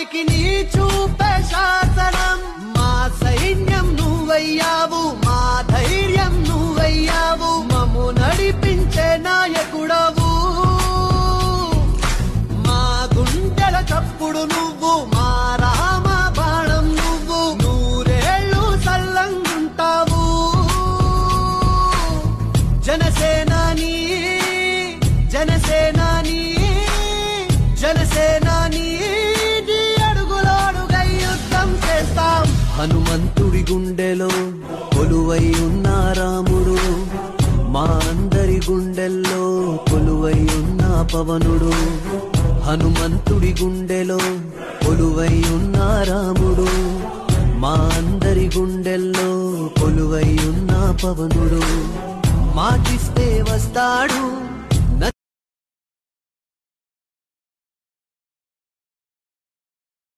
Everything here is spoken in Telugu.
వారికి నీ చూపే శాసనం మా సైన్యం నువ్వయ్యావు మా ధైర్యం నువ్వయ్యావు మమ్ము నడిపించే నాయకుడవు మా గుండెల చప్పుడు నువ్వు మా రామ బాణం నువ్వు నూరేళ్ళు సల్లంగుంటావు జనసేనాని జనసేనాని జనసేనాని నీ అడుగులో అడుగై యుద్ధం చేస్తాం హనుమంతుడి గుండెలో కొలువై ఉన్న రాముడు మా అందరి గుండెల్లో కొలువై ఉన్న పవనుడు హనుమంతుడి గుండెలో కొలువై ఉన్న రాముడు మా అందరి గుండెల్లో కొలువై ఉన్న పవనుడు మాటిస్తే వస్తాడు